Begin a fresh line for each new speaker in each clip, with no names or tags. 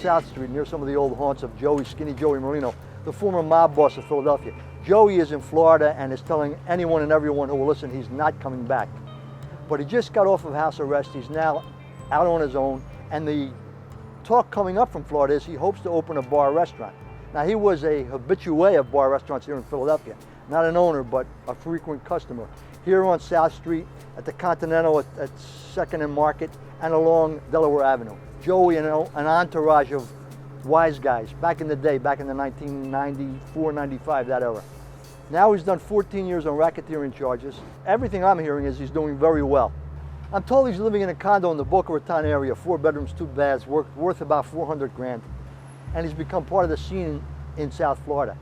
South Street near some of the old haunts of Skinny Joey Merlino, the former mob boss of Philadelphia. Joey is in Florida and is telling anyone and everyone who will listen he's not coming back. But he just got off of house arrest. He's now out on his own, and the talk coming up from Florida is he hopes to open a bar restaurant. Now, he was a habitué of bar restaurants here in Philadelphia. Not an owner, but a frequent customer. Here on South Street, at the Continental, at 2nd and Market, and along Delaware Avenue. Joey and an entourage of wise guys back in the day, back in the 1994, 95, that era. Now he's done 14 years on racketeering charges. Everything I'm hearing is he's doing very well. I'm told he's living in a condo in the Boca Raton area, 4 bedrooms, 2 baths, worth about 400 grand. And he's become part of the scene in South Florida.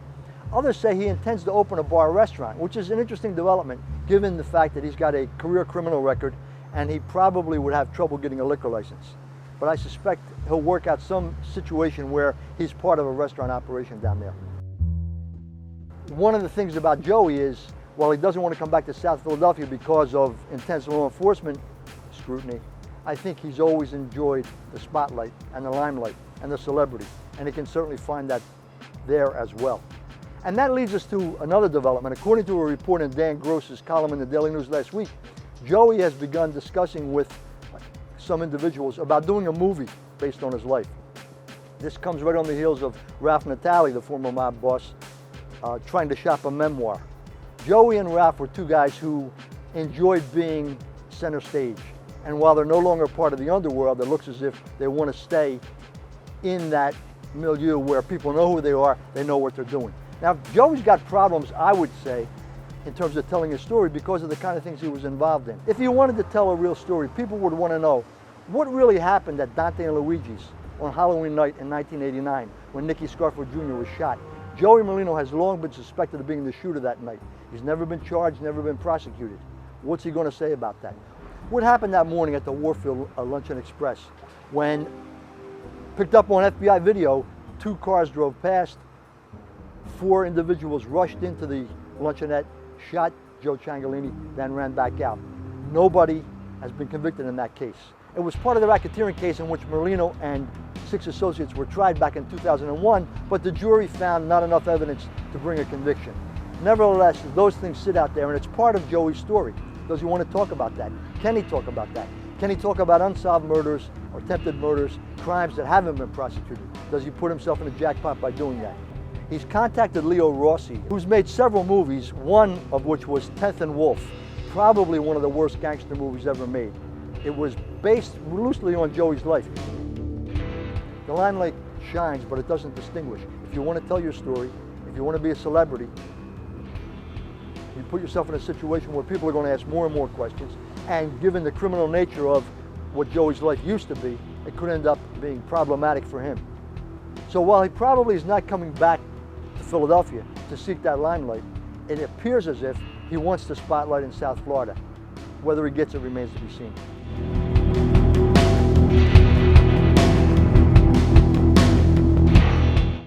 Others say he intends to open a bar restaurant, which is an interesting development given the fact that he's got a career criminal record and he probably would have trouble getting a liquor license. But I suspect he'll work out some situation where he's part of a restaurant operation down there. One of the things about Joey is, while he doesn't want to come back to South Philadelphia because of intense law enforcement scrutiny, I think he's always enjoyed the spotlight and the limelight and the celebrity, and he can certainly find that there as well. And that leads us to another development. According to a report in Dan Gross's column in the Daily News last week, Joey has begun discussing with some individuals about doing a movie based on his life. This comes right on the heels of Ralph Natale, the former mob boss, trying to shop a memoir. Joey and Ralph were two guys who enjoyed being center stage. And while they're no longer part of the underworld, it looks as if they want to stay in that milieu where people know who they are, they know what they're doing. Now, Joey's got problems, I would say, in terms of telling his story because of the kind of things he was involved in. If he wanted to tell a real story, people would want to know what really happened at Dante and Luigi's on Halloween night in 1989 when Nicky Scarfo Jr. was shot. Joey Merlino has long been suspected of being the shooter that night. He's never been charged, never been prosecuted. What's he going to say about that? What happened that morning at the Warfield Luncheon Express when, picked up on FBI video, 2 cars drove past, 4 individuals rushed into the luncheonette, shot Joe Ciangalini, then ran back out. Nobody has been convicted in that case. It was part of the racketeering case in which Merlino and 6 associates were tried back in 2001, but the jury found not enough evidence to bring a conviction. Nevertheless, those things sit out there, and it's part of Joey's story. Does he want to talk about that? Can he talk about that? Can he talk about unsolved murders or attempted murders, crimes that haven't been prosecuted? Does he put himself in a jackpot by doing that? He's contacted Leo Rossi, who's made several movies, one of which was 10th and Wolf, probably one of the worst gangster movies ever made. It was based loosely on Joey's life. The limelight shines, but it doesn't distinguish. If you want to tell your story, if you want to be a celebrity, you put yourself in a situation where people are going to ask more and more questions, and given the criminal nature of what Joey's life used to be, it could end up being problematic for him. So while he probably is not coming back to Philadelphia to seek that limelight, it appears as if he wants the spotlight in South Florida. Whether he gets it remains to be seen.